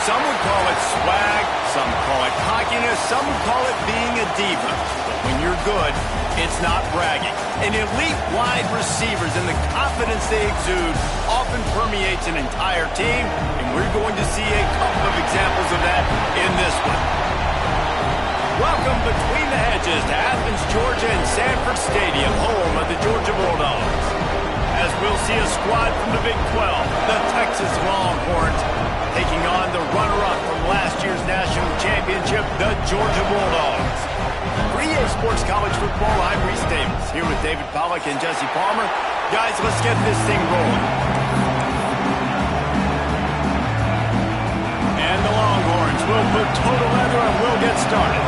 Some would call it swag, some call it cockiness, some would call it being a diva. But when you're good, it's not bragging. And elite wide receivers and the confidence they exude often permeates an entire team, and we're going to see a couple of examples of that in this one. Welcome between the hedges to Athens, Georgia and Sanford Stadium, home of the Georgia Bulldogs. As we'll see a squad from the Big 12, the Texas Longhorns, taking on the runner-up from last year's national championship, the Georgia Bulldogs. For EA Sports College Football, I'm Reese Davis, here with David Pollack and Jesse Palmer. Guys, let's get this thing rolling. And the Longhorns will put total leather and we'll get started.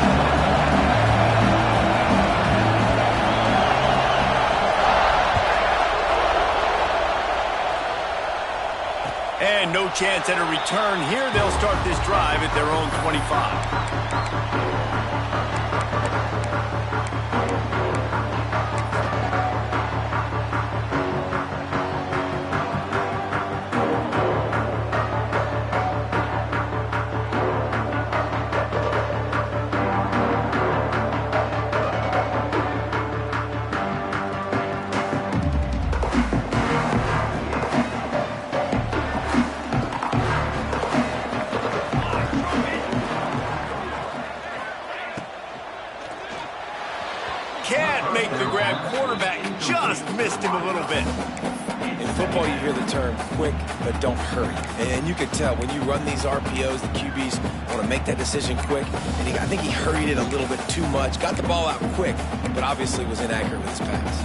And no chance at a return here. They'll start this drive at their own 25. Can't make the grab. Quarterback just missed him a little bit. In football, you hear the term quick, but don't hurry. And you can tell when you run these RPOs, the QBs want to make that decision quick. And I think he hurried it a little bit too much. Got the ball out quick, but obviously was inaccurate with his pass.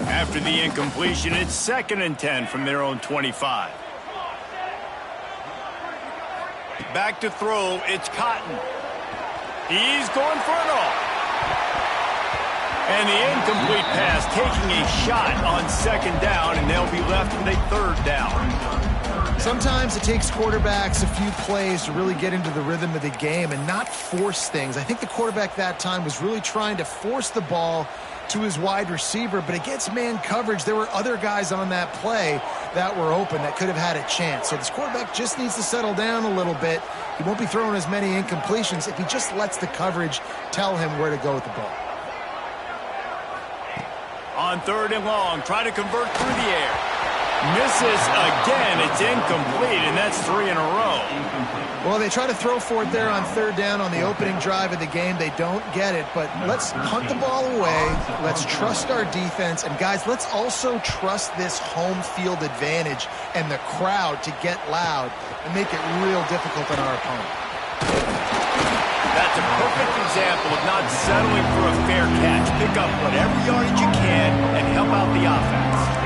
After the incompletion, it's 2nd and 10 from their own 25. Back to throw, it's Cotton. He's going for it all. And the incomplete pass taking a shot on 2nd down, and they'll be left with a 3rd down. Sometimes it takes quarterbacks a few plays to really get into the rhythm of the game and not force things. I think the quarterback that time was really trying to force the ball to his wide receiver, but against man coverage, there were other guys on that play that were open that could have had a chance. So this quarterback just needs to settle down a little bit. He won't be throwing as many incompletions if he just lets the coverage tell him where to go with the ball. On 3rd and long, try to convert through the air. Misses again. It's incomplete, and that's 3 in a row. Well, they try to throw for it there on 3rd down on the opening drive of the game. They don't get it, but let's punt the ball away. Let's trust our defense. And, guys, let's also trust this home field advantage and the crowd to get loud and make it real difficult on our opponent. That's a perfect example of not settling for a fair catch. Pick up whatever yardage you can and help out the offense.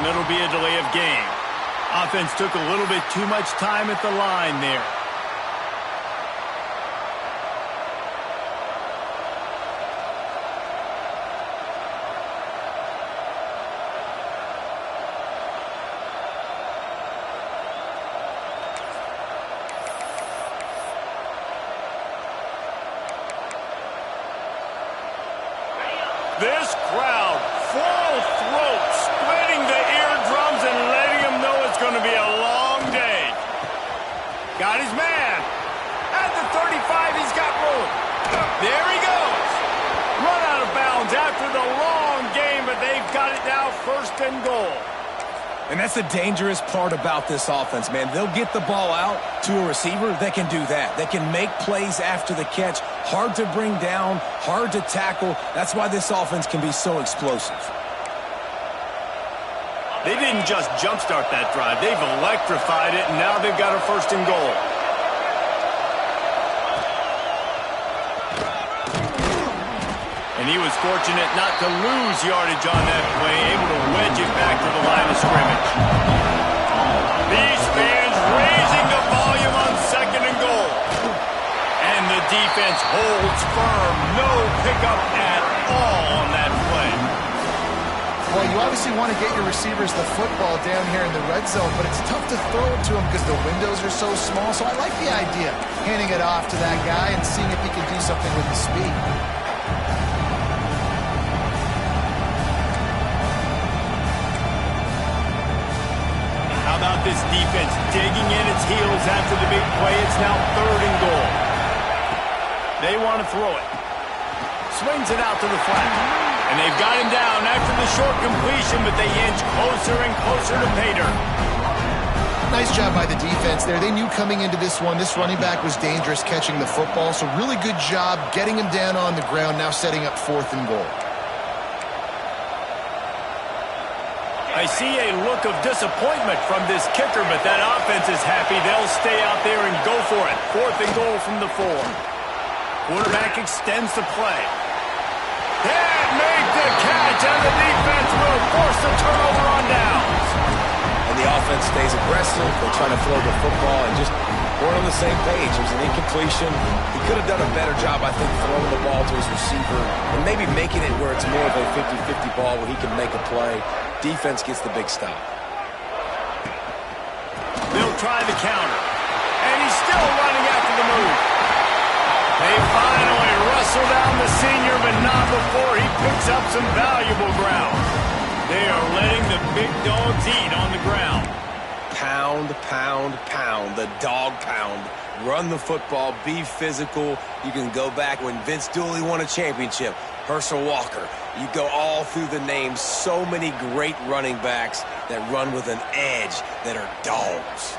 it'll be a delay of game. Offense took a little bit too much time at the line there. This crowd, full throat, splitting the eardrums and letting him know it's going to be a long day. Got his man. At the 35, he's got room. There he goes. Run out of bounds after the long game, but they've got it now, first and goal. And that's the dangerous part about this offense, man. They'll get the ball out to a receiver. They can do that. They can make plays after the catch. Hard to bring down, hard to tackle. That's why this offense can be so explosive. They didn't just jumpstart that drive. They've electrified it, and now they've got a first and goal. And he was fortunate not to lose yardage on that play, able to wedge it back to the line of scrimmage. These fans raising the volume on second and goal. And the defense holds firm. No pickup at all on that play. Well, you obviously want to get your receivers the football down here in the red zone, but it's tough to throw it to them because the windows are so small. So I like the idea, handing it off to that guy and seeing if he can do something with the speed. How about this defense digging in its heels after the big play? It's now third and goal. They want to throw it. Swings it out to the flat. And they've got him down after the short completion, but they inch closer and closer to pay dirt. Nice job by the defense there. They knew coming into this one, this running back was dangerous catching the football, so really good job getting him down on the ground, now setting up fourth and goal. I see a look of disappointment from this kicker, but that offense is happy. They'll stay out there and go for it. Fourth and goal from the 4. Quarterback extends the play. That made the catch, and the defense will force the turnover on downs. And the offense stays aggressive. They try to throw the football and just weren't on the same page. It was an incompletion. He could have done a better job, I think, throwing the ball to his receiver and maybe making it where it's more of a 50-50 ball where he can make a play. Defense gets the big stop. They'll try the counter. And he's still running after the move. They finally wrestle down the senior, but not before he picks up some valuable ground. They are letting the big dogs eat on the ground. Pound, pound, pound. The dog pound. Run the football. Be physical. You can go back when Vince Dooley won a championship. Herschel Walker. You go all through the names. So many great running backs that run with an edge that are dogs.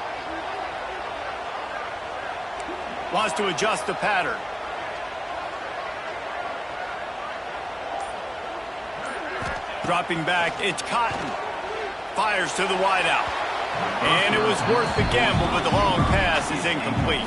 Wants to adjust the pattern. Dropping back, it's Cotton. Fires to the wideout. And it was worth the gamble, but the long pass is incomplete.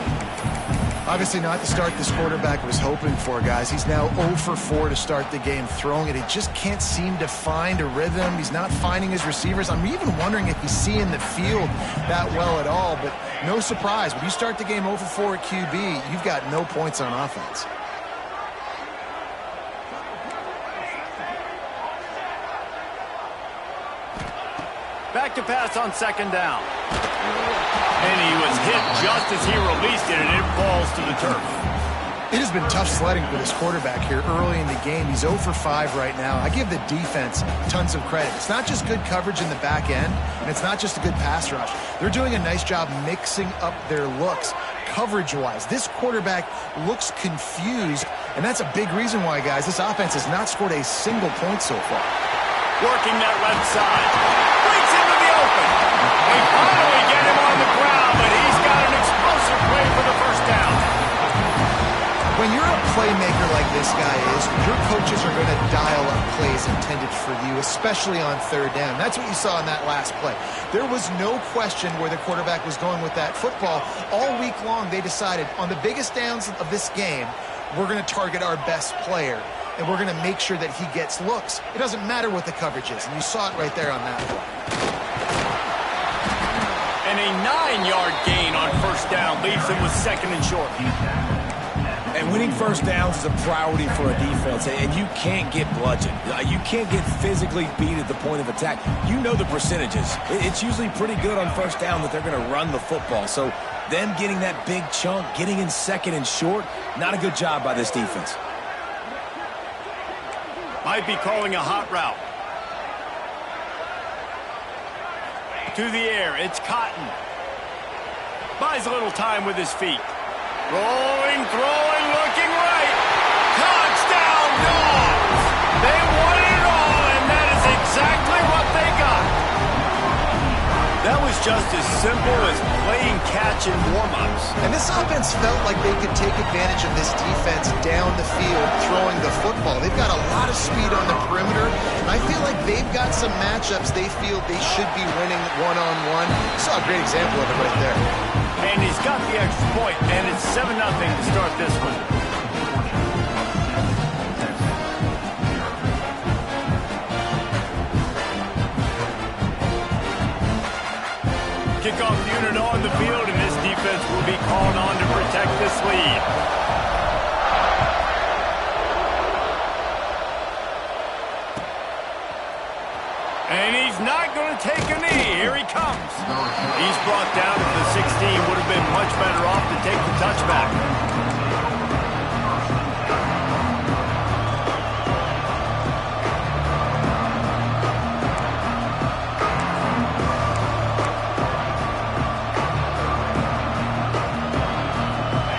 Obviously not the start this quarterback was hoping for, guys. He's now 0 for 4 to start the game throwing it. He just can't seem to find a rhythm. He's not finding his receivers. I'm even wondering if he's seeing the field that well at all, but no surprise. When you start the game 0 for 4 at QB, you've got no points on offense. Back to pass on second down. And he was hit just as he released it, and it falls to the turf. It has been tough sledding for this quarterback here early in the game. He's 0 for 5 right now. I give the defense tons of credit. It's not just good coverage in the back end, and it's not just a good pass rush. They're doing a nice job mixing up their looks coverage-wise. This quarterback looks confused, and that's a big reason why, guys, this offense has not scored a single point so far. Working that left side. Breaks into the open. They finally get him on the ground, but he's got an explosive play for the first down. When you're a playmaker like this guy is, your coaches are going to dial up plays intended for you, especially on third down. That's what you saw in that last play. There was no question where the quarterback was going with that football. All week long, they decided on the biggest downs of this game, we're going to target our best player. and we're going to make sure that he gets looks. It doesn't matter what the coverage is, and you saw it right there on that play. And a 9-yard gain on first down leaves him with second and short. And winning first downs is a priority for a defense, and you can't get bludgeoned. You can't get physically beat at the point of attack. You know the percentages. It's usually pretty good on first down that they're going to run the football. So them getting that big chunk, getting in second and short, not a good job by this defense. Might be calling a hot route. To the air, it's Cotton. Buys a little time with his feet. Rolling, throwing, looking right. Touchdown, Dogs! They won it all, and that is exactly what they got. That was just as simple as playing catch in warm-ups. And this offense felt like they could take advantage of this defense down the field throwing the football. They've got a lot of speed on the perimeter, and I feel like they've got some matchups they feel they should be winning one-on-one. Saw a great example of it right there. And he's got the extra point, and it's 7-0 to start this one. Kickoff unit on the field, and this defense will be called on to protect this lead. And he's not going to take a knee. Here he comes. He's brought down to the 16. Would have been much better off to take the touchback.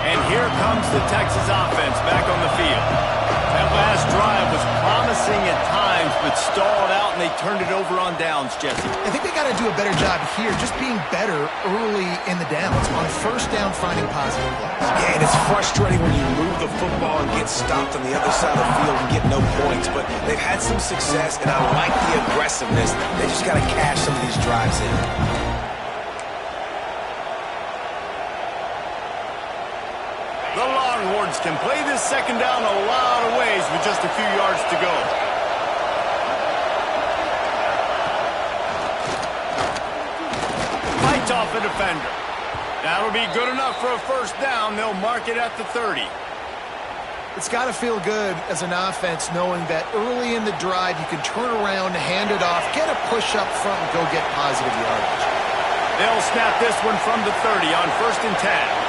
And here comes the Texas offense back on the field. That last drive was promising at times, but stalled out, and they turned it over on downs, Jesse. I think they got to do a better job here, just being better early in the downs. On first down, finding positive plays. Yeah, and it's frustrating when you move the football and get stopped on the other side of the field and get no points, but they've had some success, and I like the aggressiveness. They just got to cash some of these drives in. The Longhorns can play this second down a lot of ways with just a few yards to go. Fights off a defender. That'll be good enough for a first down. They'll mark it at the 30. It's got to feel good as an offense knowing that early in the drive you can turn around, hand it off, get a push up front, and go get positive yardage. They'll snap this one from the 30 on 1st and 10.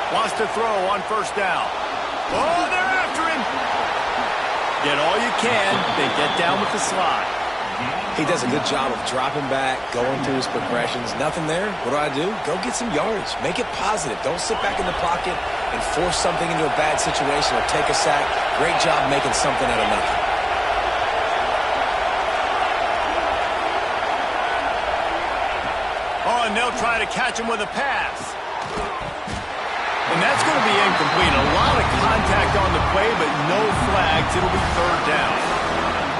Wants to throw on first down. Oh, they're after him. Get all you can, then get down with the slide. He does a good job of dropping back, going through his progressions. Nothing there. What do? Go get some yardage. Make it positive. Don't sit back in the pocket and force something into a bad situation or take a sack. Great job making something out of nothing. Oh, and they'll try to catch him with a pass. And that's going to be incomplete. A lot of contact on the play, but no flags. It'll be third down.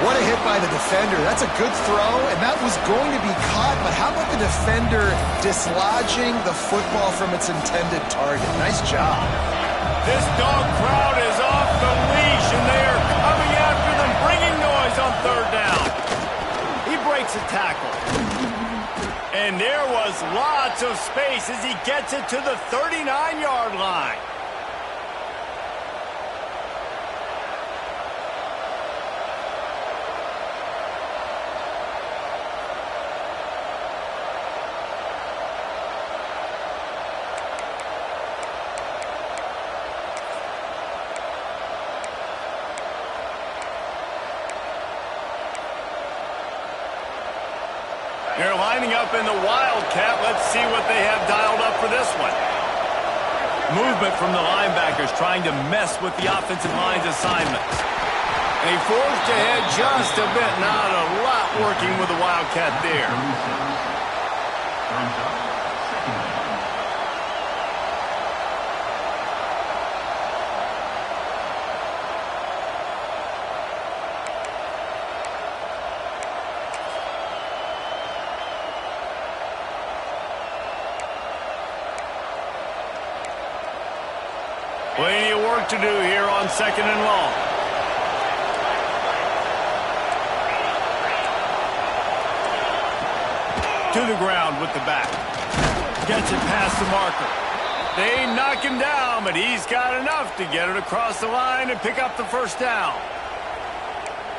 What a hit by the defender. That's a good throw, and that was going to be caught, but how about the defender dislodging the football from its intended target? Nice job. This dog crowd is off the leash, and they are coming after them, bringing noise on third down. He breaks a tackle. And there was lots of space as he gets it to the 39-yard line. They're lining up in the Wildcat. Let's see what they have dialed up for this one. Movement from the linebackers trying to mess with the offensive line's assignments. They forced ahead just a bit. Not a lot working with the Wildcat there. work to do here on 2nd and long. To the ground with the back. Gets it past the marker. They knock him down, but he's got enough to get it across the line and pick up the first down.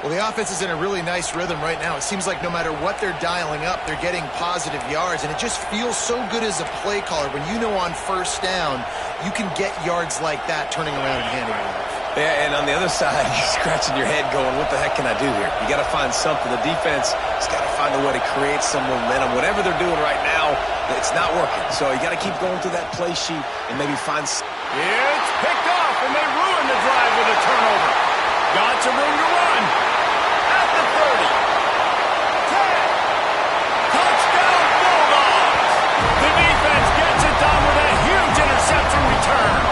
Well, the offense is in a really nice rhythm right now. It seems like no matter what they're dialing up, they're getting positive yards, and it just feels so good as a play caller when you know on first down you can get yards like that turning around and handing it off. Yeah, and on the other side, you're scratching your head going, what the heck can I do here? You got to find something. The defense has got to find a way to create some momentum. Whatever they're doing right now, it's not working. So you got to keep going through that play sheet and maybe find... It's picked off, and they ruin the drive with a turnover. Got some room to run. At the 30. 10. Touchdown, Bulldogs. The defense gets it done with a huge interception return.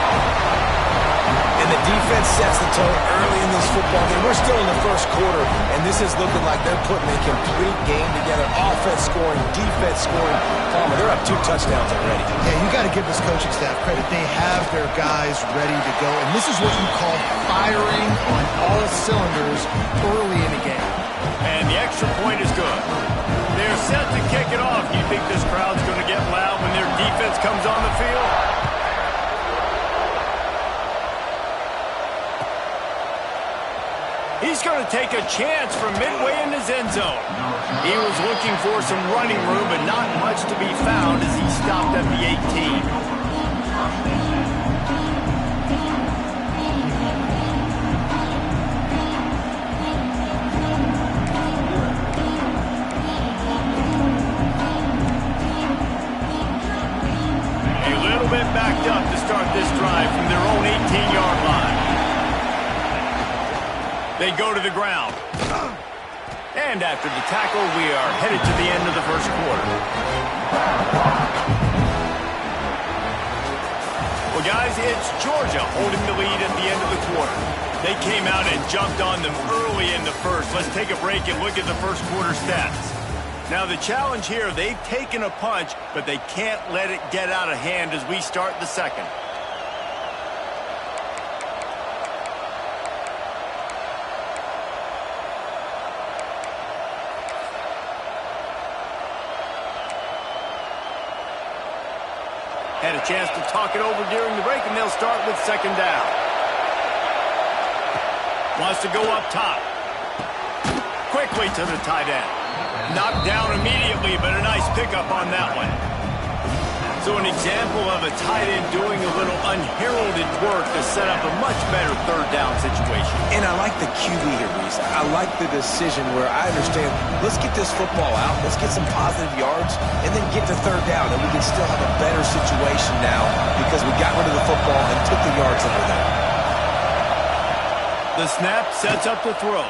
And the defense sets the tone early in this football game. We're still in the first quarter, and this is looking like they're putting a complete game together. Offense scoring, defense scoring. Palmer, they're up 2 touchdowns already. Yeah, you got to give this coaching staff credit. They have their guys ready to go, and this is what you call firing on all cylinders early in the game. And the extra point is good. They're set to kick it off. You think this crowd's going to get loud when their defense comes on the field? He's going to take a chance from midway in his end zone. He was looking for some running room, but not much to be found as he stopped at the 18. A little bit backed up to start this drive from their own 18-yard line. They go to the ground. And after the tackle, we are headed to the end of the first quarter. Well, guys, it's Georgia holding the lead at the end of the quarter. They came out and jumped on them early in the first. Let's take a break and look at the first quarter stats. Now, the challenge here, they've taken a punch, but they can't let it get out of hand as we start the second. Had a chance to talk it over during the break, and they'll start with second down. Wants to go up top. Quickly to the tight end. Knocked down immediately, but a nice pickup on that one. So an example of a tight end doing a little unheralded work to set up a much better third down situation. And I like the QB here, Reese. I like the decision where I understand, let's get this football out, let's get some positive yards, and then get to third down, and we can still have a better situation now because we got rid of the football and took the yards that were there. The snap sets up the throw.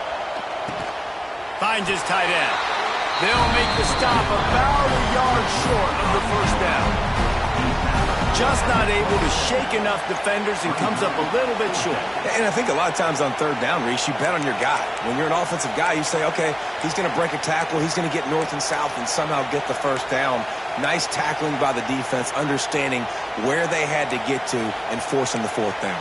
Finds his tight end. They'll make the stop about a yard short of the first down. Just not able to shake enough defenders and comes up a little bit short. And I think a lot of times on third down, Reese, you bet on your guy. When you're an offensive guy, you say, okay, he's going to break a tackle, he's going to get north and south and somehow get the first down. Nice tackling by the defense, understanding where they had to get to and forcing the fourth down.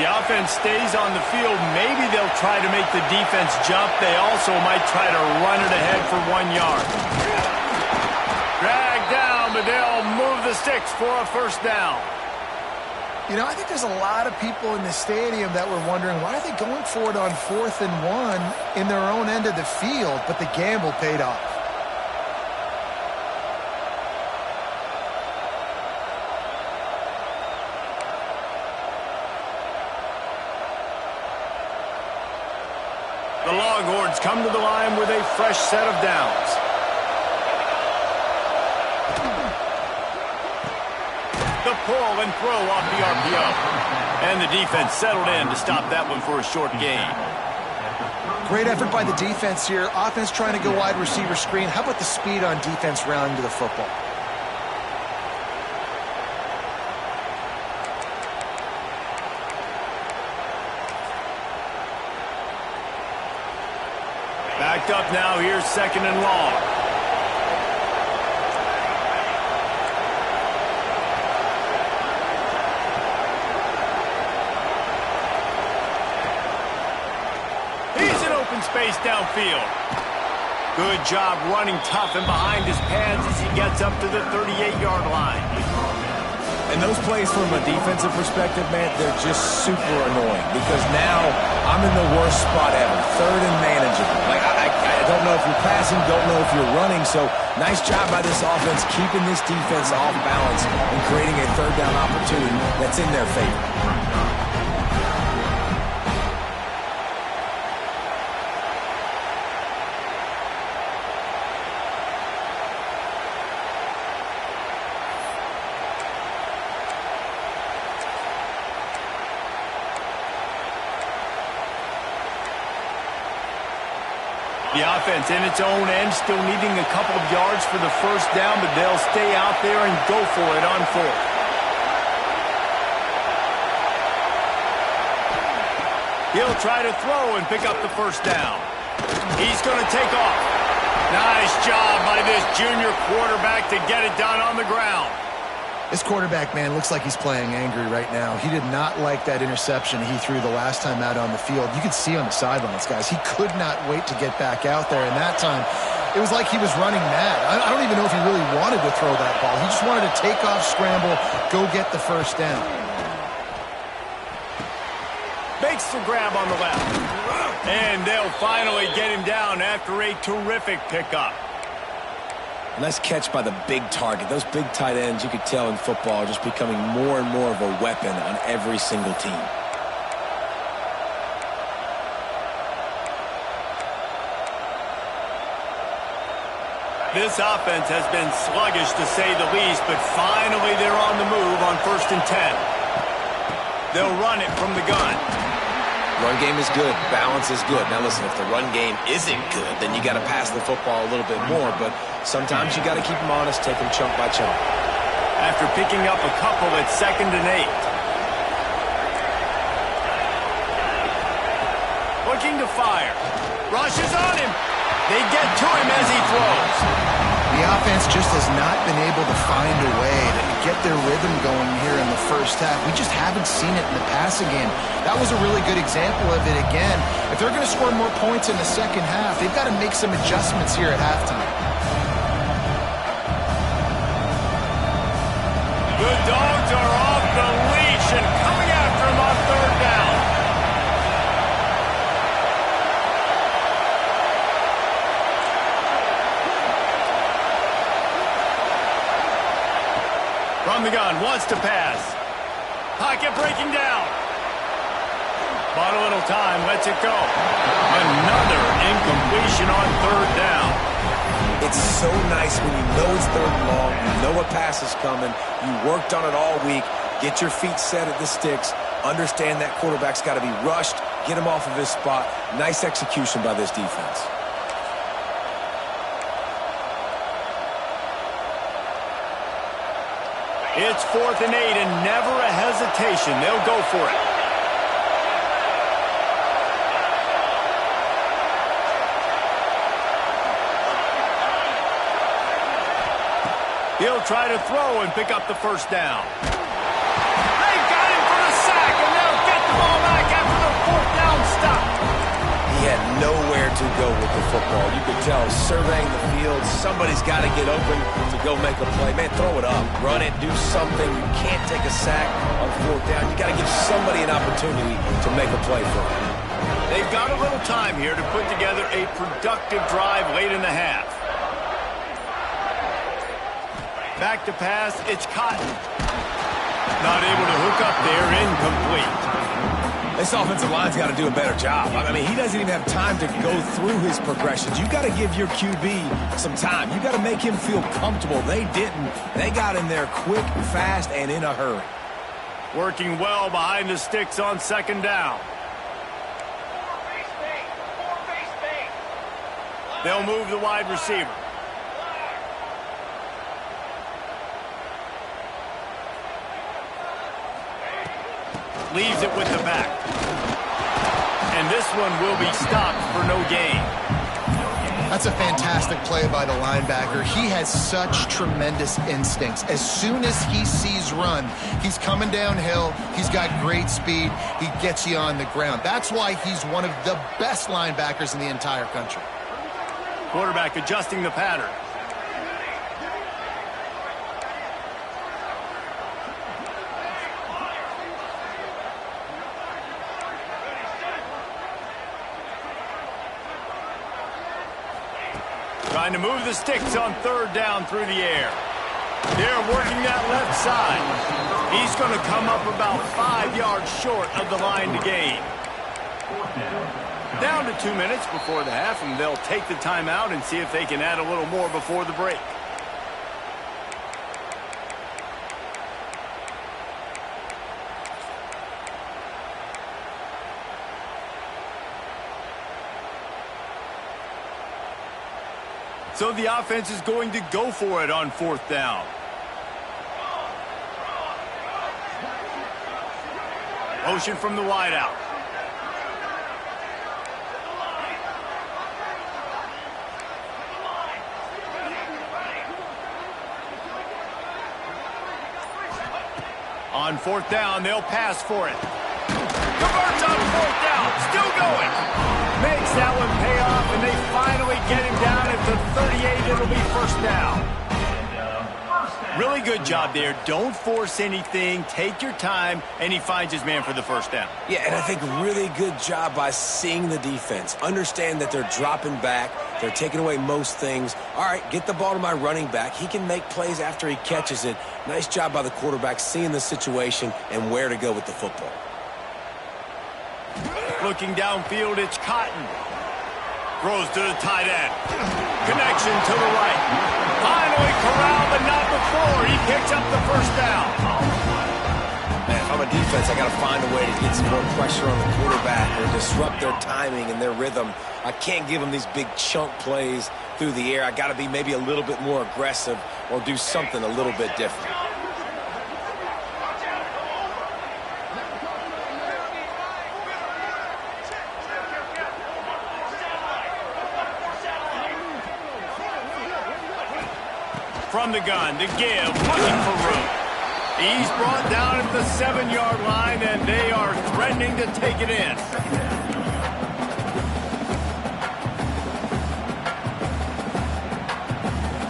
The offense stays on the field. Maybe they'll try to make the defense jump. They also might try to run it ahead for 1 yard. Dragged down, but they'll move the sticks for a first down. You know, I think there's a lot of people in the stadium that were wondering, why are they going for it on 4th and 1 in their own end of the field? But the gamble paid off. The Longhorns come to the line with a fresh set of downs. The pull and throw off the RPO. And the defense settled in to stop that one for a short gain. Great effort by the defense here. Offense trying to go wide receiver screen. How about the speed on defense rounding to the football? Backed up now, here's 2nd and long. space downfield. Good job running tough and behind his pads as he gets up to the 38-yard line. And those plays from a defensive perspective, man, they're just super annoying because now I'm in the worst spot ever, third and manageable. Like, I don't know if you're passing, don't know if you're running, so nice job by this offense keeping this defense off balance and creating a third down opportunity that's in their favor. The offense in its own end, still needing a couple of yards for the first down, but they'll stay out there and go for it on fourth. He'll try to throw and pick up the first down. He's going to take off. Nice job by this junior quarterback to get it done on the ground. This quarterback, man, looks like he's playing angry right now. He did not like that interception he threw the last time out on the field. You could see on the sidelines, guys. He could not wait to get back out there. And that time, it was like he was running mad. I don't even know if he really wanted to throw that ball. He just wanted to take off, scramble, go get the first down. Makes the grab on the left. And they'll finally get him down after a terrific pickup. Nice catch by the big target. Those big tight ends, you could tell in football, are just becoming more and more of a weapon on every single team. This offense has been sluggish to say the least, but finally they're on the move on 1st and 10. They'll run it from the gun. Run game is good. Balance is good. Now listen, if the run game isn't good, then you got to pass the football a little bit more. But sometimes you got to keep them honest, take them chunk by chunk. After picking up a couple at 2nd and 8. Looking to fire. Rushes on him. They get to him as he throws. The offense just has not been able to find a way to get their rhythm going here in the first half. We just haven't seen it in the passing game. That was a really good example of it again. If they're going to score more points in the second half, they've got to make some adjustments here at halftime. The Dogs are off the leash and coming after him on 3rd down. From the gun, wants to pass. Pocket breaking down. Bought a little time, lets it go. Another incompletion on 3rd down. It's so nice when you know it's 3rd and long, you know a pass is coming, you worked on it all week, get your feet set at the sticks, understand that quarterback's got to be rushed, get him off of his spot. Nice execution by this defense. It's 4th and 8 and never a hesitation. They'll go for it. He'll try to throw and pick up the first down. They've got him for the sack, and they'll get the ball back after the 4th down stop. He had nowhere to go with the football. You could tell, surveying the field, somebody's got to get open to go make a play. Man, throw it up, run it, do something. You can't take a sack on 4th down. You got to give somebody an opportunity to make a play for him. They've got a little time here to put together a productive drive late in the half. Back to pass, it's Cotton. Not able to hook up there, incomplete. This offensive line's got to do a better job. I mean, he doesn't even have time to go through his progressions. You got to give your QB some time. You got to make him feel comfortable. They didn't. They got in there quick, fast, and in a hurry. Working well behind the sticks on 2nd down. They'll move the wide receiver. Leaves it with the back. And this one will be stopped for no gain. That's a fantastic play by the linebacker. He has such tremendous instincts. As soon as he sees run, he's coming downhill. He's got great speed. He gets you on the ground. That's why he's one of the best linebackers in the entire country. Quarterback adjusting the pattern. Trying to move the sticks on third down through the air. They're working that left side. He's going to come up about 5 yards short of the line to gain. Down to 2 minutes before the half, and they'll take the timeout and see if they can add a little more before the break. So the offense is going to go for it on fourth down. Motion from the wideout. On fourth down, they'll pass for it. Converts on fourth down. Still going. Makes that one pay off, and they finally get him down at the 38. It'll be first down. Really good job there. Don't force anything. Take your time, and he finds his man for the first down. Yeah, and I think really good job by seeing the defense. Understand that they're dropping back. They're taking away most things. All right, get the ball to my running back. He can make plays after he catches it. Nice job by the quarterback seeing the situation and where to go with the football. Looking downfield, it's Cotton. Throws to the tight end. Connection to the right. Finally corralled, but not before. He picks up the first down. Man, if I'm a defense, I got to find a way to get some more pressure on the quarterback or disrupt their timing and their rhythm. I can't give them these big chunk plays through the air. I got to be maybe a little bit more aggressive or do something a little bit different. From the gun to give, looking for room. He's brought down at the 7-yard line, and they are threatening to take it in.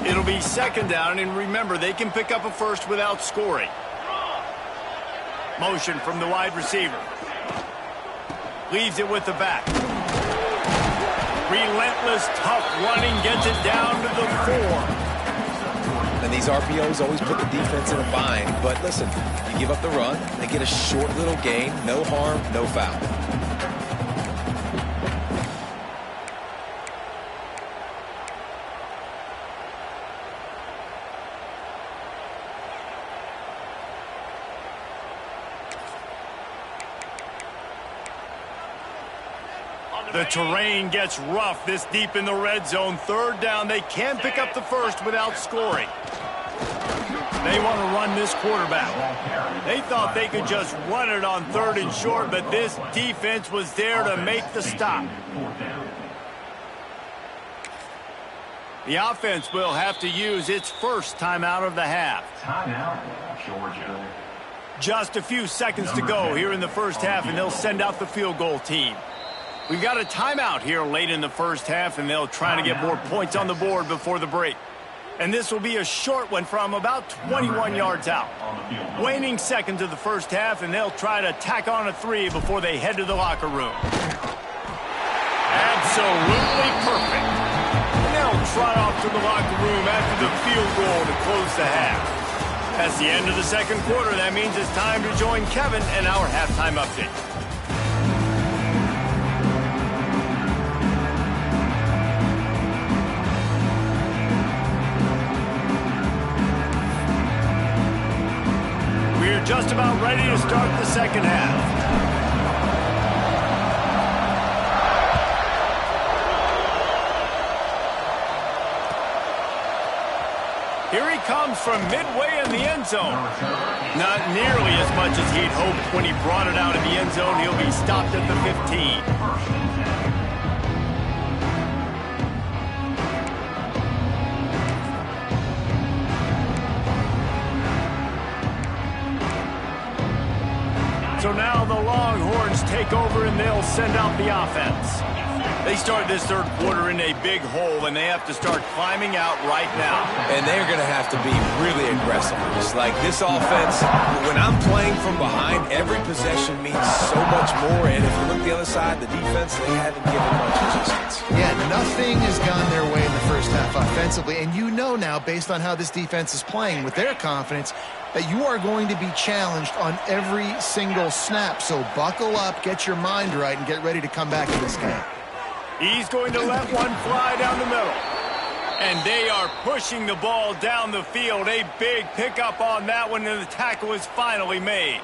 It'll be second down, and remember, they can pick up a first without scoring. Motion from the wide receiver. Leaves it with the back. Relentless, tough running, gets it down to the 4. And these RPOs always put the defense in a bind. But listen, you give up the run, they get a short little gain, no harm, no foul. The terrain gets rough this deep in the red zone. Third down, they can pick up the first without scoring. They want to run this quarterback. They thought they could just run it on third and short, but this defense was there to make the stop. The offense will have to use its first timeout of the half. Timeout, Georgia. Just a few seconds to go here in the first half, and they'll send out the field goal team. We've got a timeout here late in the first half, and they'll try to get more points on the board before the break. And this will be a short one from about 21 yards out. Waning seconds of the first half, and they'll try to tack on a 3 before they head to the locker room. Absolutely perfect. And they'll trot off to the locker room after the field goal to close the half. That's the end of the second quarter. That means it's time to join Kevin and our halftime update. We're just about ready to start the second half. Here he comes from midway in the end zone. Not nearly as much as he'd hoped when he brought it out of the end zone. He'll be stopped at the 15. the Longhorns take over and they'll send out the offense. They start this third quarter in a big hole, and they have to start climbing out right now. And they're going to have to be really aggressive. It's like this offense, when I'm playing from behind, every possession means so much more. And if you look the other side, the defense, they haven't given much resistance. Yeah, nothing has gone their way in the first half offensively. And you know now, based on how this defense is playing with their confidence, that you are going to be challenged on every single snap. So buckle up, get your mind right, and get ready to come back in this game. He's going to let one fly down the middle. And they are pushing the ball down the field. A big pickup on that one, and the tackle is finally made.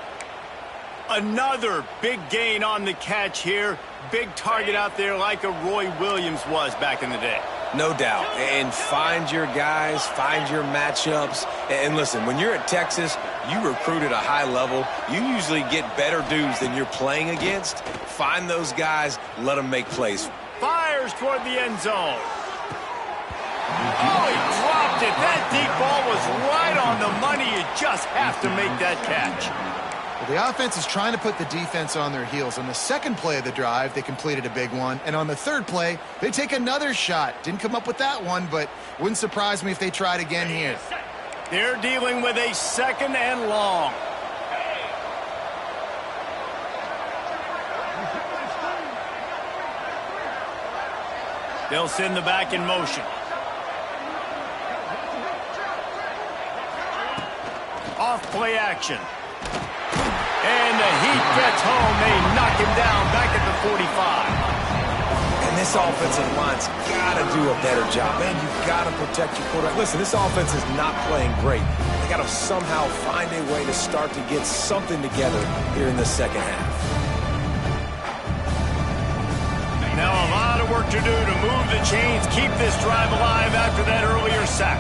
Another big gain on the catch here. Big target out there like a Roy Williams was back in the day. No doubt. And find your guys, find your matchups. And listen, when you're at Texas, you recruit at a high level. You usually get better dudes than you're playing against. Find those guys, let them make plays. Fires toward the end zone. Oh, he dropped it. That deep ball was right on the money. You just have to make that catch. Well, the offense is trying to put the defense on their heels. On the second play of the drive, they completed a big one. And on the third play, they take another shot. Didn't come up with that one, but wouldn't surprise me if they tried again here. They're dealing with a second and long. They'll send the back in motion. Off play action. And the heat gets home. They knock him down back at the 45. And this offensive line's got to do a better job. Man, you've got to protect your quarterback. Listen, this offense is not playing great. They got to somehow find a way to start to get something together here in the second half. Now a lot of work to do to move the chains, keep this drive alive after that earlier sack.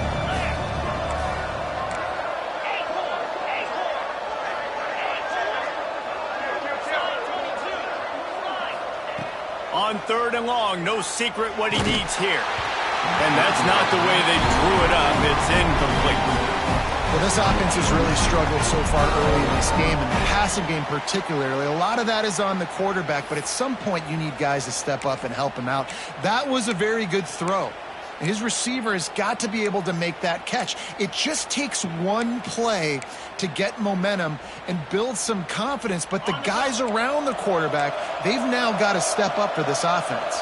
On third and long, no secret what he needs here. And that's not the way they drew it up. It's incomplete. Well, this offense has really struggled so far early in this game, and the passing game particularly. A lot of that is on the quarterback, but at some point you need guys to step up and help him out. That was a very good throw. His receiver has got to be able to make that catch. It just takes one play to get momentum and build some confidence, but the guys around the quarterback, they've now got to step up for this offense.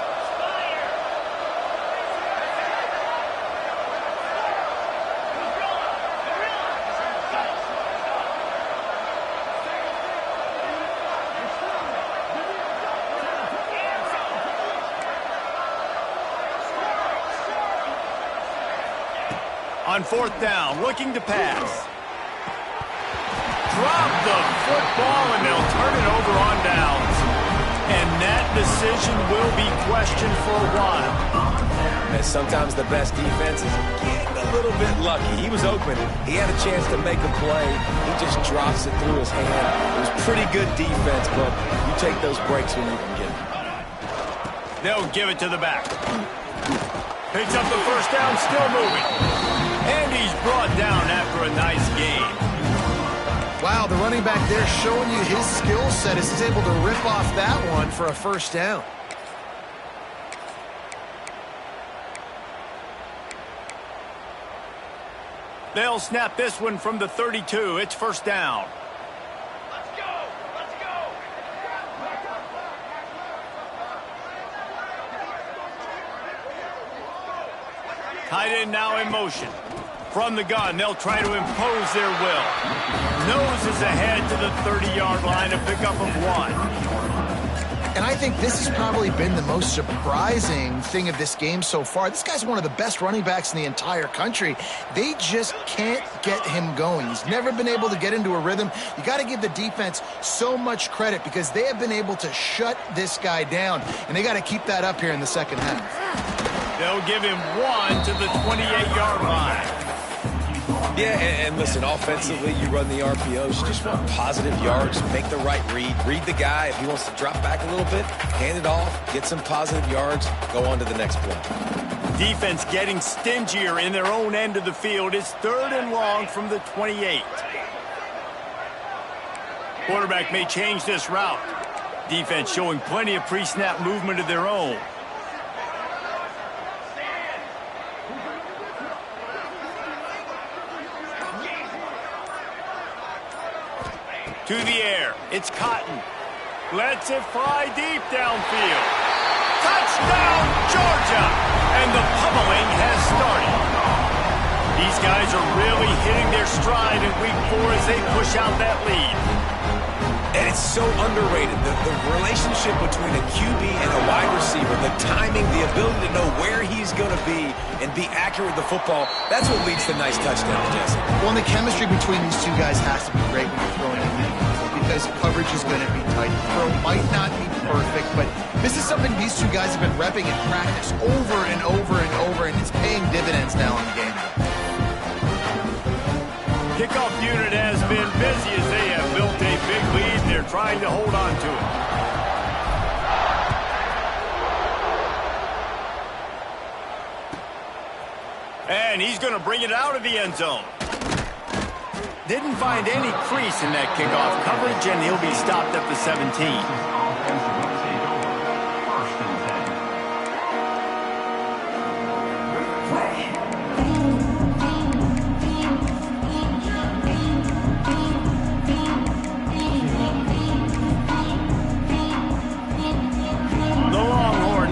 On fourth down, looking to pass. Drop the football, and they'll turn it over on downs. And that decision will be questioned for a while. And sometimes the best defense is getting a little bit lucky. He was open. He had a chance to make a play. He just drops it through his hand. It was pretty good defense, but you take those breaks when you can get them. They'll give it to the back. Picks up the first down, still moving. And he's brought down after a nice game. Wow, the running back there showing you his skill set as he's able to rip off that one for a first down. They'll snap this one from the 32. It's first down. Let's go! Let's go! Tight end now in motion. From the gun, they'll try to impose their will. Noses ahead to the 30-yard line, a pickup of one. And I think this has probably been the most surprising thing of this game so far. This guy's one of the best running backs in the entire country. They just can't get him going. He's never been able to get into a rhythm. You got to give the defense so much credit because they have been able to shut this guy down, and they got to keep that up here in the second half. They'll give him one to the 28-yard line. Yeah, and listen, offensively, you run the RPOs. You just want positive yards, make the right read the guy. If he wants to drop back a little bit, hand it off, get some positive yards, go on to the next play. Defense getting stingier in their own end of the field. It's third and long from the 28. Quarterback may change this route. Defense showing plenty of pre-snap movement of their own. To the air. It's Cotton. Lets it fly deep downfield. Touchdown, Georgia! And the pummeling has started. These guys are really hitting their stride in week 4 as they push out that lead. And it's so underrated. The relationship between a QB and a wide receiver, the timing, the ability to know where he's going to be and be accurate with the football, that's what leads to nice touchdowns, Jesse. Well, and the chemistry between these two guys has to be great when you're throwing in because coverage is going to be tight. The throw might not be perfect, but this is something these two guys have been repping in practice over and over and over, and it's paying dividends now in the game. Kickoff unit has been busy as they have built a big lead. They're trying to hold on to it. And he's going to bring it out of the end zone. Didn't find any crease in that kickoff coverage, and he'll be stopped at the 17.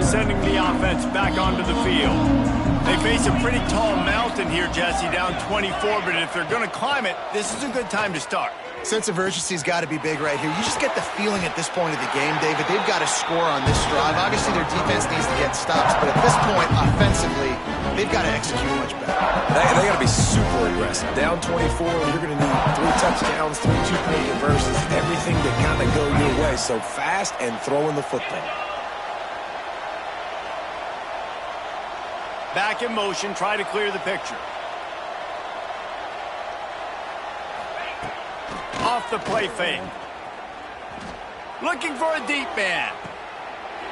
Sending the offense back onto the field. They face a pretty tall mountain here, Jesse, down 24, but if they're going to climb it, this is a good time to start. Sense of urgency's got to be big right here. You just get the feeling at this point of the game, David, they've got to score on this drive. Obviously, their defense needs to get stops, but at this point, offensively, they've got to execute much better. They got to be super aggressive. Down 24, you're going to need 3 touchdowns, 3 two-point conversions, everything to kind of go your way. So fast and throwing the football. Back in motion, try to clear the picture. Off the play fake. Looking for a deep man.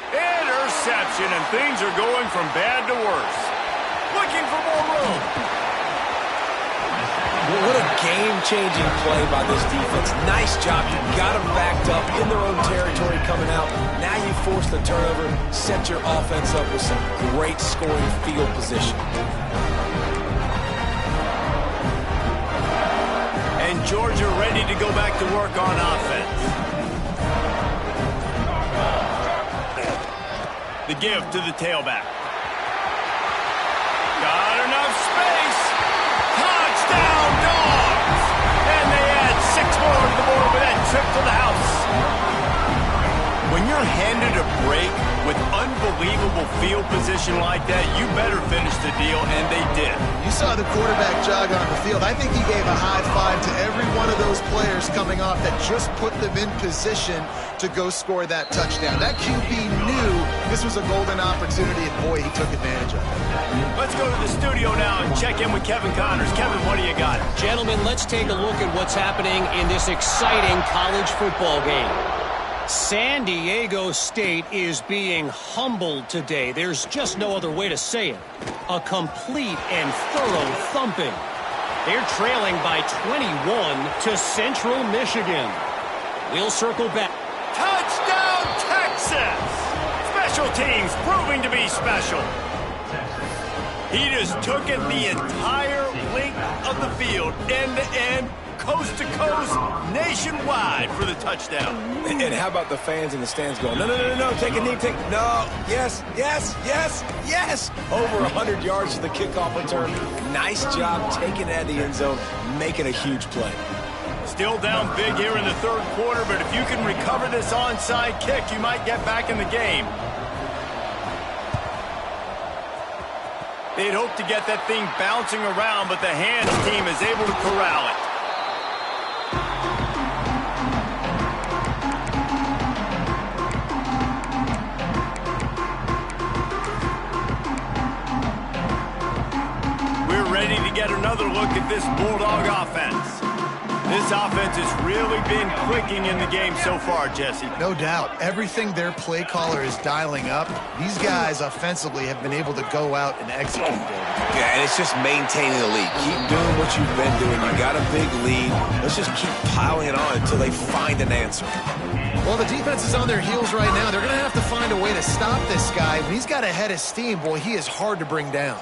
Interception, and things are going from bad to worse. Looking for more room. What a game-changing play by this defense. Nice job. You got them backed up in their own territory coming out. Now you force the turnover, set your offense up with some great scoring field position. And Georgia ready to go back to work on offense. The give to the tailback. Got enough space. Touchdown, Dogs! And they add 6 more to the board with that trip to the house. When you're handed a break with unbelievable field position like that, you better finish the deal, and they did. You saw the quarterback jog on the field. I think he gave a high five to every one of those players coming off that just put them in position to go score that touchdown. That QB knew this was a golden opportunity, and boy, he took advantage of it. Let's go to the studio now and check in with Kevin Connors. Kevin, what do you got? Gentlemen, let's take a look at what's happening in this exciting college football game. San Diego State is being humbled today. There's just no other way to say it. A complete and thorough thumping. They're trailing by 21 to Central Michigan. We'll circle back. Touchdown, Texas! Special teams proving to be special. He just took it the entire length of the field, end to end, coast to coast, nationwide for the touchdown. And how about the fans in the stands going, no, take a knee, no, yes. Over 100 yards to the kickoff return. Nice job taking it out of the end zone, making a huge play. Still down big here in the third quarter, but if you can recover this onside kick, you might get back in the game. They'd hoped to get that thing bouncing around, but the hands team is able to corral it. We're ready to get another look at this Bulldog offense. This offense has really been clicking in the game so far, Jesse. No doubt. Everything their play caller is dialing up, these guys offensively have been able to go out and execute. Yeah, and it's just maintaining the lead. Keep doing what you've been doing. You got a big lead. Let's just keep piling it on until they find an answer. Well, the defense is on their heels right now. They're going to have to find a way to stop this guy. When he's got a head of steam, boy, he is hard to bring down.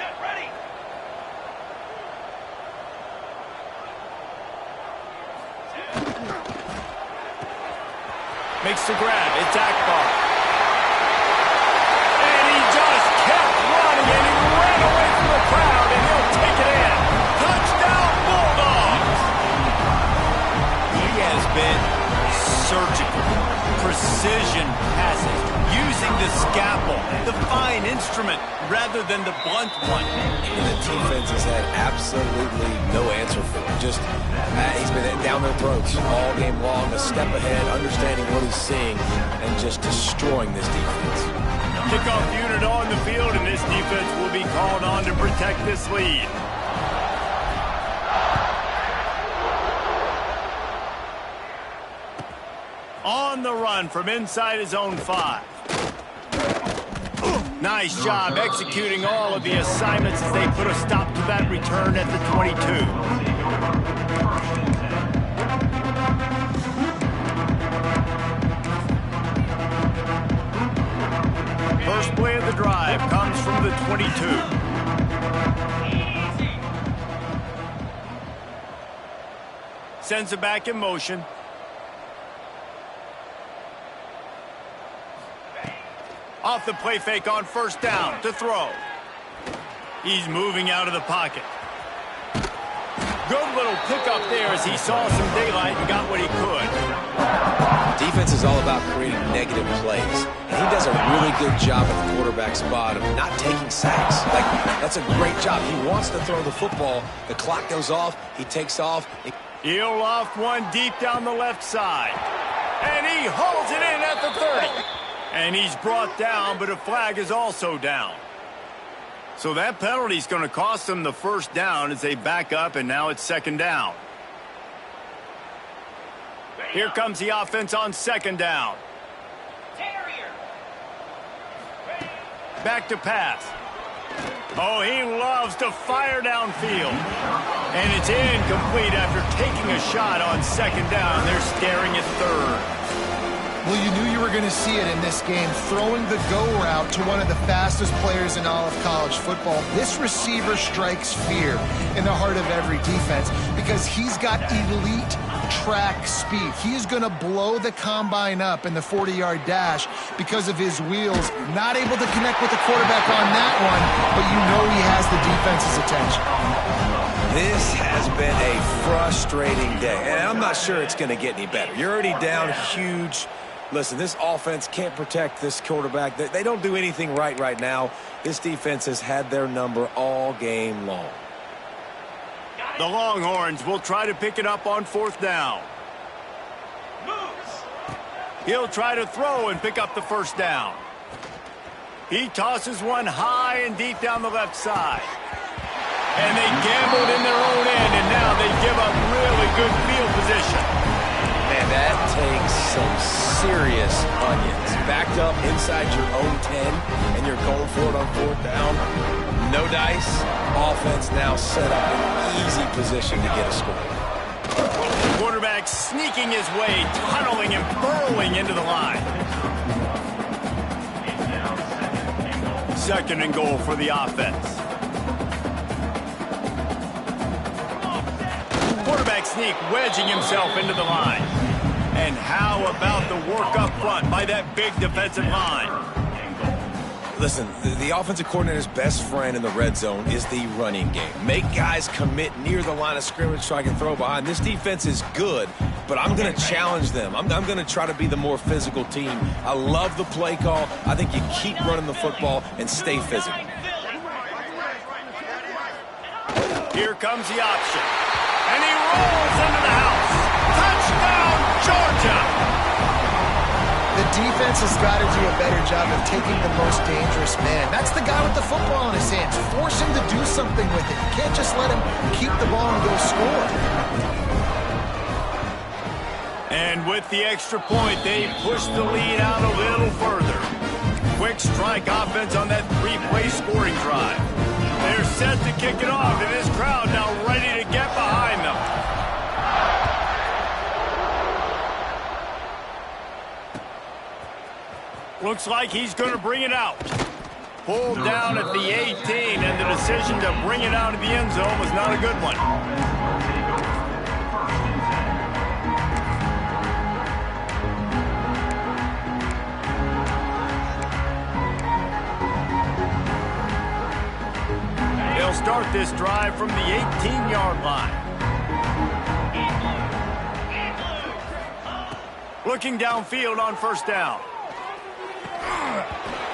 Makes the grab. It's Akbar. And he just kept running, and he ran away from the crowd, and he'll take it in. Touchdown, Bulldogs! He has been surgical, precision passes, using the scalpel, the fine instrument, rather than the blunt one. And the defense has had absolutely no answer for him. Just, he's been down their throats all game long, a step ahead, understanding what he's seeing, and just destroying this defense. Kickoff unit on the field, and this defense will be called on to protect this lead. On the run from inside his own 5. Nice job executing all of the assignments as they put a stop to that return at the 22. First play of the drive comes from the 22. Sends it back in motion. Off the play fake on first down to throw. He's moving out of the pocket. Good little pickup there as he saw some daylight and got what he could. Defense is all about creating negative plays, and he does a really good job at the quarterback spot of not taking sacks. That's a great job. He wants to throw the football. The clock goes off. He takes off. He'll loft one deep down the left side. And he holds it in at the 30. And he's brought down, but a flag is also down. So that penalty is going to cost them the first down as they back up, and now it's second down. Here comes the offense on second down. Back to pass. Oh, he loves to fire downfield. And it's incomplete after taking a shot on second down. They're staring at third. Well, you knew you were going to see it in this game, throwing the go route to one of the fastest players in all of college football. This receiver strikes fear in the heart of every defense because he's got elite track speed. He is going to blow the combine up in the 40-yard dash because of his wheels. Not able to connect with the quarterback on that one, but you know he has the defense's attention. This has been a frustrating day, and I'm not sure it's going to get any better. You're already down huge. Listen, this offense can't protect this quarterback. They don't do anything right now. This defense has had their number all game long. The Longhorns will try to pick it up on fourth down. He'll try to throw and pick up the first down. He tosses one high and deep down the left side. And they gambled in their own end, and now they give up really good field position. Man, that takes some serious onions. Backed up inside your own 10, and you're going for it on fourth down. No dice. Offense now set up in easy position to get a score. Quarterback sneaking his way, tunneling and burrowing into the line. Second and goal for the offense. Quarterback sneak, wedging himself into the line. And how about the work up front by that big defensive line? Listen, the offensive coordinator's best friend in the red zone is the running game. Make guys commit near the line of scrimmage so I can throw behind. This defense is good, but I'm going to challenge them. I'm going to try to be the more physical team. I love the play call. I think you keep running the football and stay physical. Here comes the option. And he rolls into the house. Touchdown, Georgia! The defense has got to do a better job of taking the most dangerous man. That's the guy with the football in his hands. Force him to do something with it. You can't just let him keep the ball and go score. And with the extra point, they push the lead out a little further. Quick strike offense on that three-play scoring drive. They're set to kick it off, and this crowd now ready to get behind them. Looks like he's going to bring it out. Pulled down at the 18, and the decision to bring it out of the end zone was not a good one. They'll start this drive from the 18-yard line. Looking downfield on first down.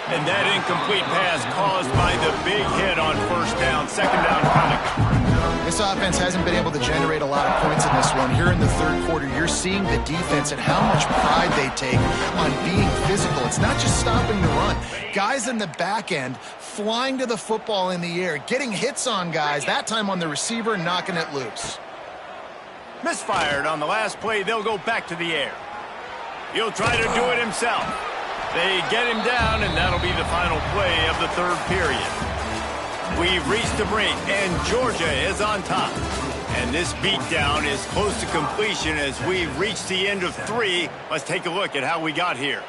And that incomplete pass caused by the big hit on first down. Second down coming. This offense hasn't been able to generate a lot of points in this one. Here in the third quarter, you're seeing the defense and how much pride they take on being physical. It's not just stopping the run. Guys in the back end flying to the football in the air, getting hits on guys, that time on the receiver, knocking it loose. Misfired on the last play. They'll go back to the air. He'll try to do it himself. They get him down, and that'll be the final play of the third period. We've reached the break, and Georgia is on top. And this beatdown is close to completion as we've reached the end of 3. Let's take a look at how we got here.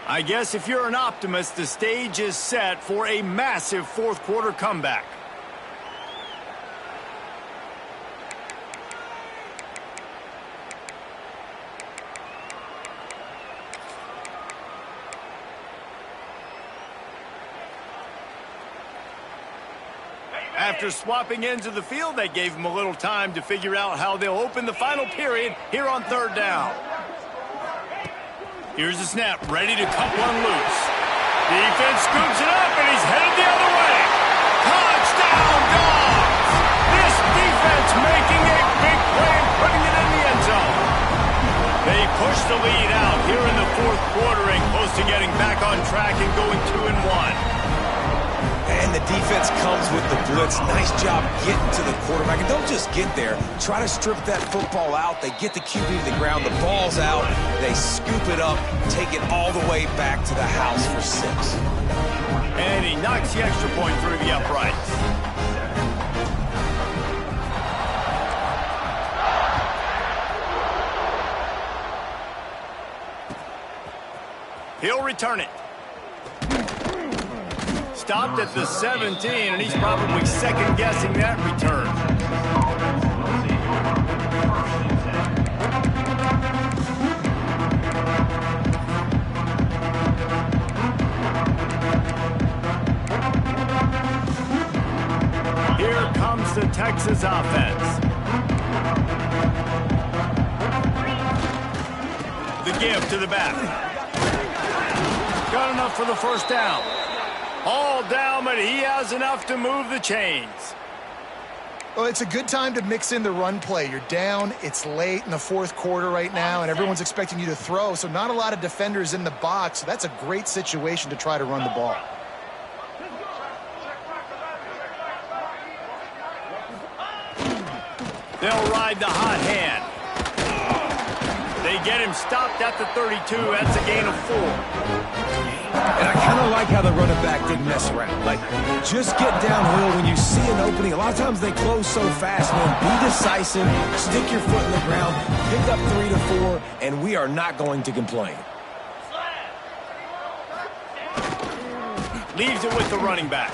I guess if you're an optimist, the stage is set for a massive fourth quarter comeback. After swapping ends of the field, that gave them a little time to figure out how they'll open the final period here on third down. Here's the snap, ready to cut one loose. Defense scoops it up, and he's headed the other way. Touchdown, Dogs! This defense making a big play and putting it in the end zone. They push the lead out here in the fourth quarter and close to getting back on track and going 2-1. And the defense comes with the blitz. Nice job getting to the quarterback. And don't just get there. Try to strip that football out. They get the QB to the ground. The ball's out. They scoop it up, take it all the way back to the house for 6. And he knocks the extra point through the uprights. He'll return it. Stopped at the 17, and he's probably second-guessing that return. Here comes the Texas offense. The give to the back. Got enough for the first down. All down, but he has enough to move the chains. Well, it's a good time to mix in the run play. You're down, it's late in the fourth quarter right now, and everyone's expecting you to throw, so not a lot of defenders in the box. So that's a great situation to try to run the ball. They'll ride the hot hand. They get him stopped at the 32. That's a gain of 4. And I kind of like how the running back didn't mess around. Like, just get downhill when you see an opening. A lot of times they close so fast, man. Be decisive, stick your foot in the ground, pick up 3 to 4, and we are not going to complain. Leaves it with the running back.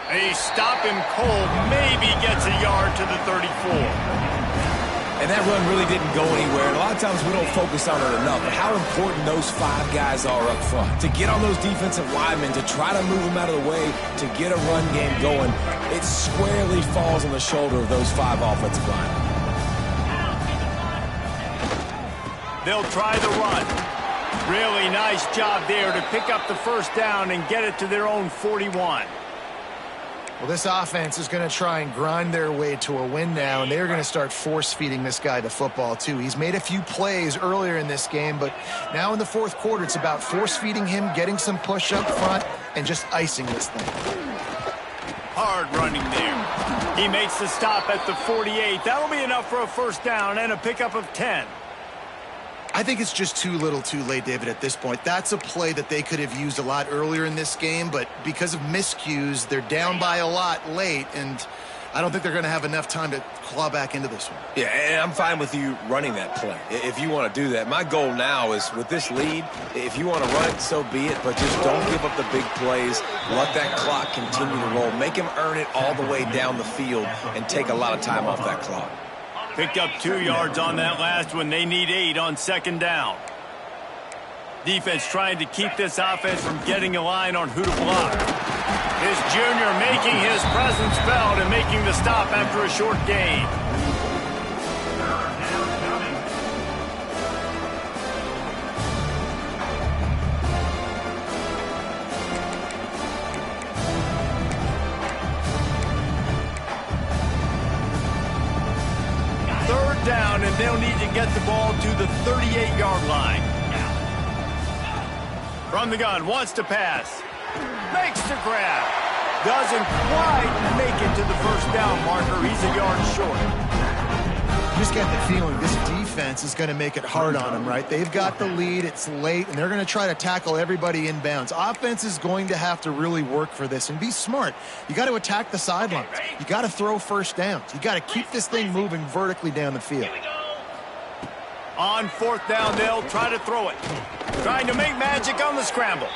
They stop him cold, maybe gets a yard to the 34. And that run really didn't go anywhere. And a lot of times we don't focus on it enough. But how important those 5 guys are up front. To get on those defensive linemen, to try to move them out of the way, to get a run game going, it squarely falls on the shoulder of those 5 offensive linemen. They'll try the run. Really nice job there to pick up the first down and get it to their own 41. Well, this offense is going to try and grind their way to a win now, and they're going to start force-feeding this guy the football, too. He's made a few plays earlier in this game, but now in the fourth quarter, it's about force-feeding him, getting some push up front, and just icing this thing. Hard running there. He makes the stop at the 48. That'll be enough for a first down and a pickup of 10. I think it's just too little too late, David, at this point. That's a play that they could have used a lot earlier in this game, but because of miscues, they're down by a lot late, and I don't think they're going to have enough time to claw back into this one. Yeah, and I'm fine with you running that play if you want to do that. My goal now is with this lead, if you want to run it, so be it, but just don't give up the big plays. Let that clock continue to roll. Make him earn it all the way down the field and take a lot of time off that clock. Picked up 2 yards on that last one. They need 8 on second down. Defense trying to keep this offense from getting a line on who to block. This junior making his presence felt and making the stop after a short gain. Third down, and they'll need to get the ball to the 38-yard line. From the gun, wants to pass. Makes the grab. Doesn't quite make it to the first down marker. He's a yard short. You just get the feeling this defense is going to make it hard on them, right? They've got the lead. It's late, and they're going to try to tackle everybody inbounds. Offense is going to have to really work for this and be smart. You got to attack the sidelines. You got to throw first downs. You got to keep this thing moving vertically down the field. On fourth down, they'll try to throw it. Trying to make magic on the scramble.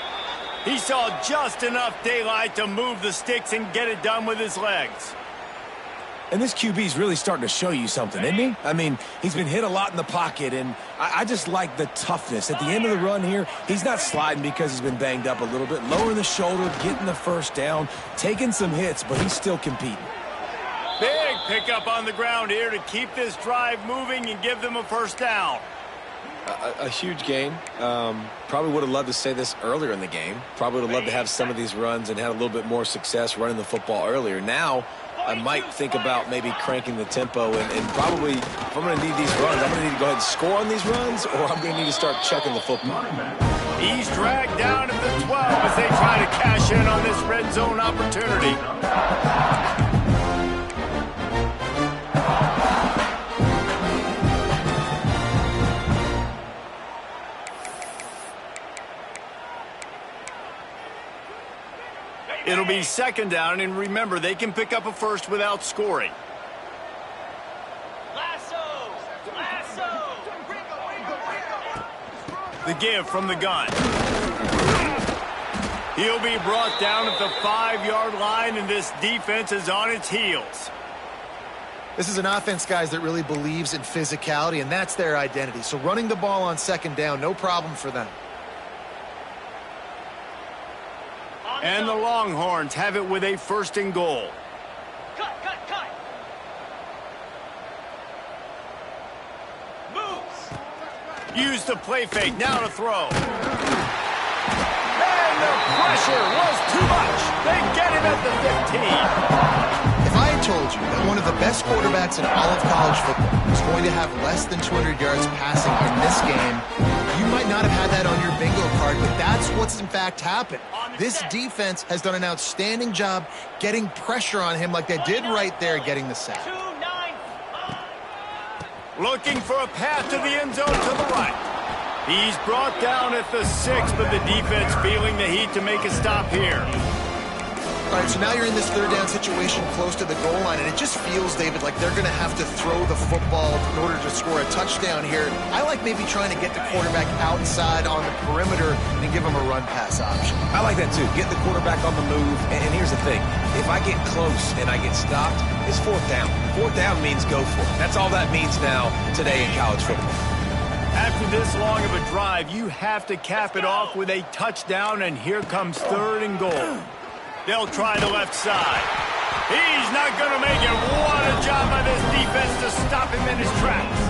He saw just enough daylight to move the sticks and get it done with his legs. And this QB's really starting to show you something, isn't he? I mean, he's been hit a lot in the pocket, and I just like the toughness. At the end of the run here, he's not sliding because he's been banged up a little bit. Lowering the shoulder, getting the first down, taking some hits, but he's still competing. Big pickup on the ground here to keep this drive moving and give them a first down. A huge gain. Probably would have loved to say this earlier in the game. Probably would have loved to have some of these runs and had a little bit more success running the football earlier. Now, I might think about maybe cranking the tempo and probably, if I'm going to need these runs, I'm going to need to go ahead and score on these runs, or I'm going to need to start checking the football. He's dragged down at the 12 as they try to cash in on this red zone opportunity. It'll be second down, and remember, they can pick up a first without scoring. The give from the gun. He'll be brought down at the 5-yard line, and this defense is on its heels. This is an offense, guys, that really believes in physicality, and that's their identity. So running the ball on second down, no problem for them. And the Longhorns have it with a first and goal. Cut. Moves. Use the play fake, now to throw. And the pressure was too much. They get him at the 15. If I had told you that one of the best quarterbacks in all of college football was going to have less than 200 yards passing in this game, you might not have had that on your bingo card, but that's what's in fact happened. This defense has done an outstanding job getting pressure on him like they did right there, getting the sack. Looking for a path to the end zone to the right. He's brought down at the 6, but the defense feeling the heat to make a stop here. All right, so now you're in this third down situation close to the goal line, and it just feels, David, like they're going to have to throw the football in order to score a touchdown here. I like maybe trying to get the quarterback outside on the perimeter and give him a run-pass option. I like that, too. Get the quarterback on the move. And here's the thing. If I get close and I get stopped, it's fourth down. Fourth down means go for it. That's all that means now today in college football. After this long of a drive, you have to cap it off with a touchdown, and here comes third and goal. They'll try the left side. He's not going to make it. What a job by this defense to stop him in his tracks.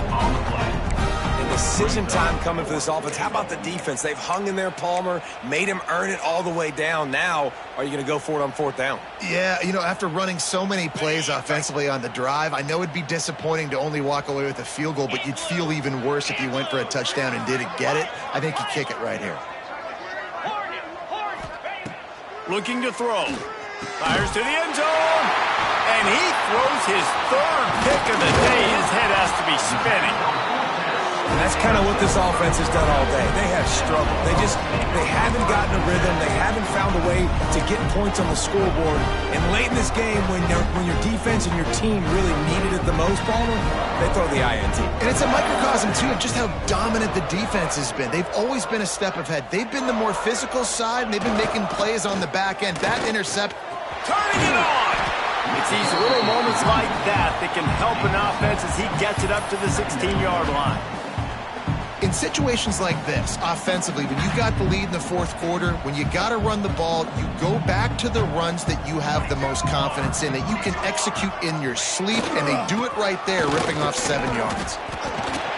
And decision time coming for this offense. How about the defense? They've hung in there, Palmer, made him earn it all the way down. Now, are you going to go for it on fourth down? Yeah, you know, after running so many plays offensively on the drive, I know it'd be disappointing to only walk away with a field goal, but you'd feel even worse if you went for a touchdown and didn't get it. I think you kick it right here. Looking to throw. Fires to the end zone. And he throws his third pick of the day. His head has to be spinning. And that's kind of what this offense has done all day. They have struggled. They haven't gotten a rhythm. They haven't found a way to get points on the scoreboard. And late in this game, when your defense and your team really needed it the most, Palmer, they throw the INT. And it's a microcosm, too, of just how dominant the defense has been. They've always been a step ahead. They've been the more physical side, and they've been making plays on the back end. That intercept. Turning it on. It's these little moments like that that can help an offense as he gets it up to the 16-yard line. In situations like this, offensively, when you got the lead in the fourth quarter, when you got to run the ball, you go back to the runs that you have the most confidence in, that you can execute in your sleep, and they do it right there, ripping off 7 yards.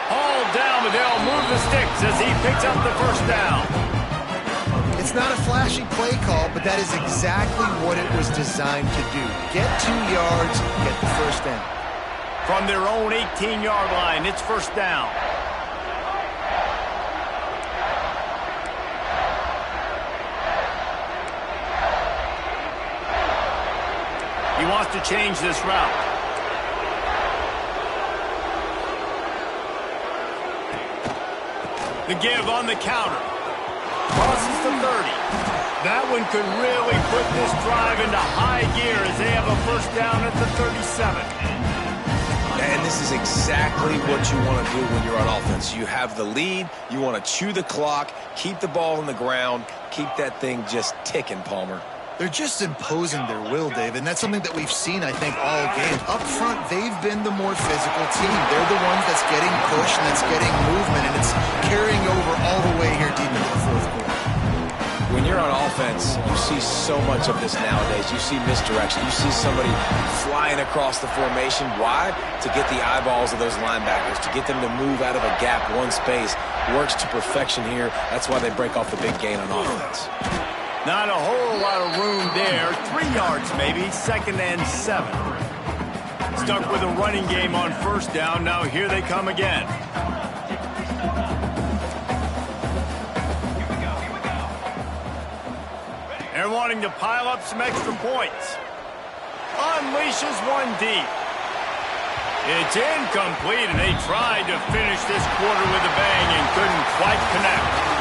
All down, but they'll move the sticks as he picks up the first down. It's not a flashy play call, but that is exactly what it was designed to do. Get 2 yards, get the first down. From their own 18-yard line, it's first down. He wants to change this route. The give on the counter. Crosses the 30. That one could really put this drive into high gear as they have a first down at the 37. And this is exactly what you want to do when you're on offense. You have the lead. You want to chew the clock, keep the ball on the ground, keep that thing just ticking, Palmer. They're just imposing their will, Dave, and that's something that we've seen, I think, all game. Up front, they've been the more physical team. They're the ones that's getting pushed and that's getting movement, and it's carrying over all the way here deep into the fourth quarter. When you're on offense, you see so much of this nowadays. You see misdirection. You see somebody flying across the formation. Why? To get the eyeballs of those linebackers, to get them to move out of a gap, one space. Works to perfection here. That's why they break off the big gain on offense. Not a whole lot of room there. 3 yards maybe, 2nd and 7. Stuck with a running game on first down. Now here they come again. They're wanting to pile up some extra points. Unleashes one deep. It's incomplete, and they tried to finish this quarter with a bang and couldn't quite connect.